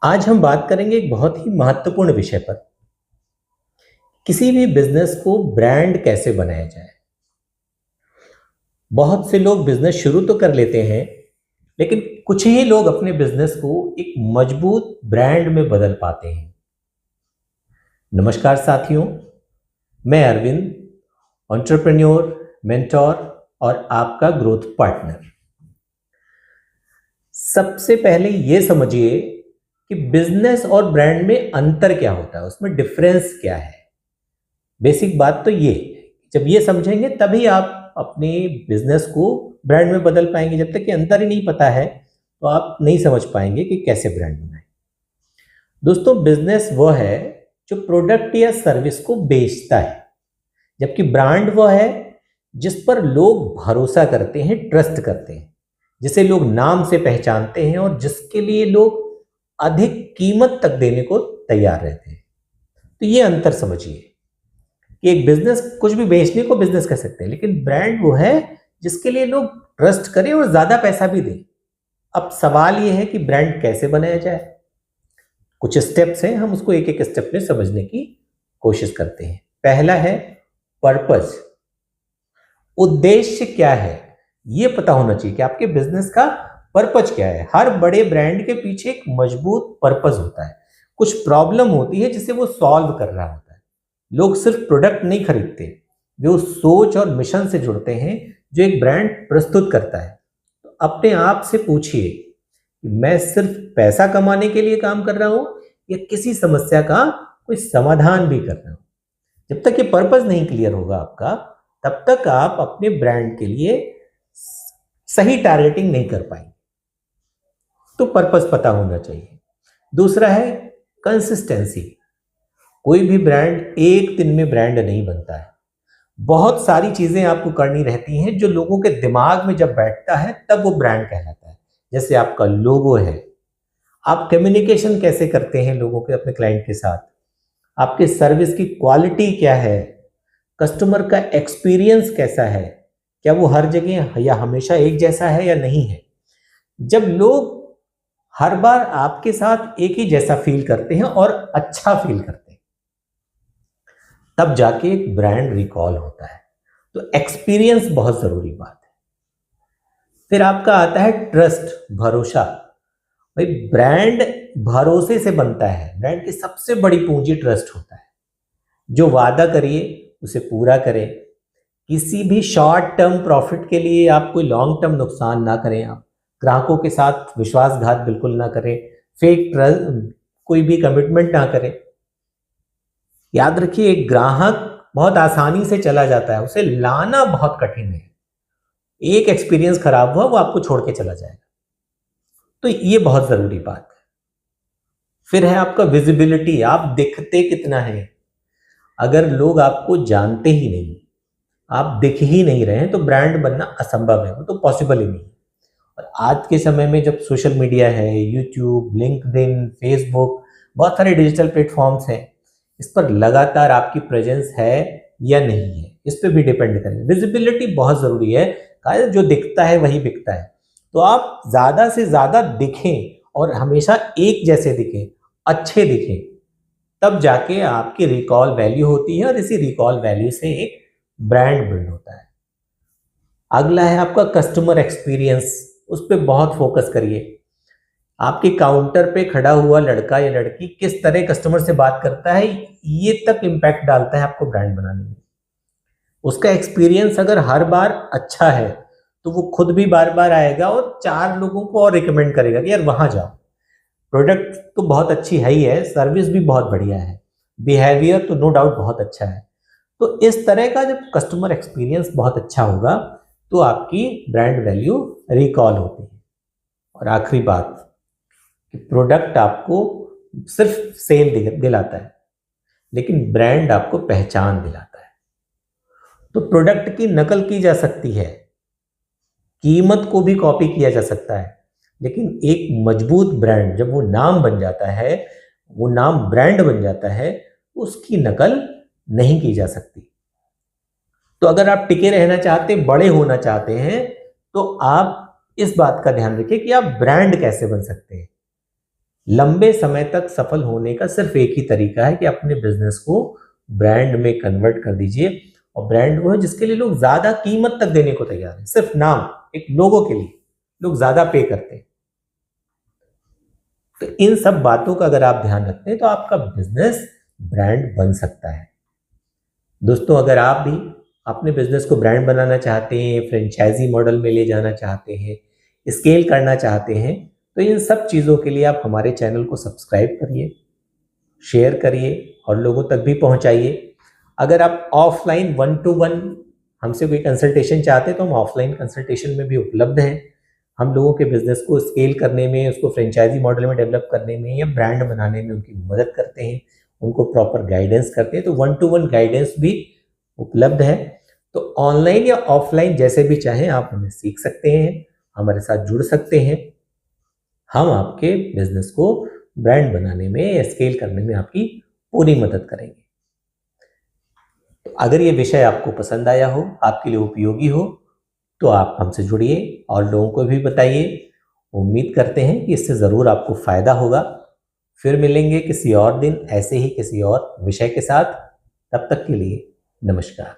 आज हम बात करेंगे एक बहुत ही महत्वपूर्ण विषय पर। किसी भी बिजनेस को ब्रांड कैसे बनाया जाए। बहुत से लोग बिजनेस शुरू तो कर लेते हैं, लेकिन कुछ ही लोग अपने बिजनेस को एक मजबूत ब्रांड में बदल पाते हैं। नमस्कार साथियों, मैं अरविंद, एंटरप्रेन्योर, मेंटोर और आपका ग्रोथ पार्टनर। सबसे पहले ये समझिए कि बिजनेस और ब्रांड में अंतर क्या होता है, उसमें डिफरेंस क्या है। बेसिक बात तो ये, जब ये समझेंगे तभी आप अपने बिजनेस को ब्रांड में बदल पाएंगे। जब तक कि अंतर ही नहीं पता है तो आप नहीं समझ पाएंगे कि कैसे ब्रांड बनाएं। दोस्तों, बिजनेस वो है जो प्रोडक्ट या सर्विस को बेचता है, जबकि ब्रांड वो है जिस पर लोग भरोसा करते हैं, ट्रस्ट करते हैं, जिसे लोग नाम से पहचानते हैं और जिसके लिए लोग अधिक कीमत तक देने को तैयार रहते हैं। तो ये अंतर समझिए कि एक बिजनेस, कुछ भी बेचने को बिजनेस कह सकते हैं, लेकिन ब्रांड वो है जिसके लिए लोग ट्रस्ट करें और ज्यादा पैसा भी दें। अब सवाल ये है कि ब्रांड कैसे बनाया जाए। कुछ स्टेप्स हैं, हम उसको एक एक स्टेप में समझने की कोशिश करते हैं। पहला है पर्पस। उद्देश्य क्या है, ये पता होना चाहिए कि आपके बिजनेस का पर्पस क्या है। हर बड़े ब्रांड के पीछे एक मजबूत पर्पस होता है। कुछ प्रॉब्लम होती है जिसे वो सॉल्व कर रहा होता है। लोग सिर्फ प्रोडक्ट नहीं खरीदते, वे उस सोच और मिशन से जुड़ते हैं जो एक ब्रांड प्रस्तुत करता है। तो अपने आप से पूछिए कि मैं सिर्फ पैसा कमाने के लिए काम कर रहा हूं या किसी समस्या का कोई समाधान भी कर रहा हूं। जब तक ये पर्पस नहीं क्लियर होगा आपका, तब तक आप अपने ब्रांड के लिए सही टारगेटिंग नहीं कर पाएंगे। तो पर्पस पता होना चाहिए। दूसरा है कंसिस्टेंसी। कोई भी ब्रांड एक दिन में ब्रांड नहीं बनता है। बहुत सारी चीजें आपको करनी रहती हैं जो लोगों के दिमाग में जब बैठता है तब वो ब्रांड कहलाता है। जैसे आपका लोगो है, आप कम्युनिकेशन कैसे करते हैं लोगों के, अपने क्लाइंट के साथ, आपके सर्विस की क्वालिटी क्या है, कस्टमर का एक्सपीरियंस कैसा है, क्या वो हर जगह या हमेशा एक जैसा है या नहीं है। जब लोग हर बार आपके साथ एक ही जैसा फील करते हैं और अच्छा फील करते हैं, तब जाके एक ब्रांड रिकॉल होता है। तो एक्सपीरियंस बहुत जरूरी बात है। फिर आपका आता है ट्रस्ट, भरोसा। भाई, ब्रांड भरोसे से बनता है। ब्रांड की सबसे बड़ी पूंजी ट्रस्ट होता है। जो वादा करिए उसे पूरा करें। किसी भी शॉर्ट टर्म प्रॉफिट के लिए आप कोई लॉन्ग टर्म नुकसान ना करें। आप ग्राहकों के साथ विश्वासघात बिल्कुल ना करें। फेक ट्रस्ट, कोई भी कमिटमेंट ना करें। याद रखिए, एक ग्राहक बहुत आसानी से चला जाता है, उसे लाना बहुत कठिन है। एक एक्सपीरियंस खराब हुआ, वो आपको छोड़ के चला जाएगा। तो ये बहुत जरूरी बात है। फिर है आपका विजिबिलिटी। आप दिखते कितना है। अगर लोग आपको जानते ही नहीं, आप दिख ही नहीं रहे हैं, तो ब्रांड बनना असंभव है, वो तो पॉसिबल ही नहीं। और आज के समय में जब सोशल मीडिया है, यूट्यूब, लिंक्डइन, फेसबुक, बहुत सारे डिजिटल प्लेटफॉर्म्स हैं, इस पर लगातार आपकी प्रेजेंस है या नहीं है, इस पर भी डिपेंड करेंगे। विजिबिलिटी बहुत जरूरी है। कहा जो दिखता है वही बिकता है। तो आप ज्यादा से ज्यादा दिखें और हमेशा एक जैसे दिखें, अच्छे दिखें, तब जाके आपकी रिकॉल वैल्यू होती है और इसी रिकॉल वैल्यू से एक ब्रांड बिल्ड होता है। अगला है आपका कस्टमर एक्सपीरियंस। उस पर बहुत फोकस करिए। आपके काउंटर पे खड़ा हुआ लड़का या लड़की किस तरह कस्टमर से बात करता है, ये तक इम्पैक्ट डालता है आपको ब्रांड बनाने में। उसका एक्सपीरियंस अगर हर बार अच्छा है तो वो खुद भी बार बार आएगा और 4 लोगों को और रिकमेंड करेगा कि यार वहां जाओ। प्रोडक्ट तो बहुत अच्छी है ही है, सर्विस भी बहुत बढ़िया है, बिहेवियर तो नो डाउट बहुत अच्छा है। तो इस तरह का जब कस्टमर एक्सपीरियंस बहुत अच्छा होगा तो आपकी ब्रांड वैल्यू रिकॉल होती है। और आखिरी बात कि प्रोडक्ट आपको सिर्फ सेल दिलाता है, लेकिन ब्रांड आपको पहचान दिलाता है। तो प्रोडक्ट की नकल की जा सकती है, कीमत को भी कॉपी किया जा सकता है, लेकिन एक मजबूत ब्रांड जब वो नाम बन जाता है, वो नाम ब्रांड बन जाता है, उसकी नकल नहीं की जा सकती। तो अगर आप टिके रहना चाहते, बड़े होना चाहते हैं, तो आप इस बात का ध्यान रखिए कि आप ब्रांड कैसे बन सकते हैं। लंबे समय तक सफल होने का सिर्फ एक ही तरीका है कि अपने बिजनेस को ब्रांड में कन्वर्ट कर दीजिए, और ब्रांड वो है जिसके लिए लोग ज्यादा कीमत तक देने को तैयार हैं। सिर्फ नाम, एक लोगो के लिए लोग ज्यादा पे करते हैं। तो इन सब बातों का अगर आप ध्यान रखते हैं तो आपका बिजनेस ब्रांड बन सकता है। दोस्तों, अगर आप भी अपने बिजनेस को ब्रांड बनाना चाहते हैं, फ्रेंचाइजी मॉडल में ले जाना चाहते हैं, स्केल करना चाहते हैं, तो इन सब चीज़ों के लिए आप हमारे चैनल को सब्सक्राइब करिए, शेयर करिए और लोगों तक भी पहुंचाइए। अगर आप ऑफलाइन 1-to-1 हमसे कोई कंसल्टेशन चाहते हैं तो हम ऑफलाइन कंसल्टेशन में भी उपलब्ध हैं। हम लोगों के बिजनेस को स्केल करने में, उसको फ्रेंचाइजी मॉडल में डेवलप करने में या ब्रांड बनाने में उनकी मदद करते हैं, उनको प्रॉपर गाइडेंस करते हैं। तो 1-to-1 गाइडेंस भी उपलब्ध है। तो ऑनलाइन या ऑफलाइन जैसे भी चाहें आप हमें सीख सकते हैं, हमारे साथ जुड़ सकते हैं। हम आपके बिजनेस को ब्रांड बनाने में या स्केल करने में आपकी पूरी मदद करेंगे। तो अगर ये विषय आपको पसंद आया हो, आपके लिए उपयोगी हो, तो आप हमसे जुड़िए और लोगों को भी बताइए। उम्मीद करते हैं कि इससे ज़रूर आपको फ़ायदा होगा। फिर मिलेंगे किसी और दिन ऐसे ही किसी और विषय के साथ। तब तक के लिए नमस्कार।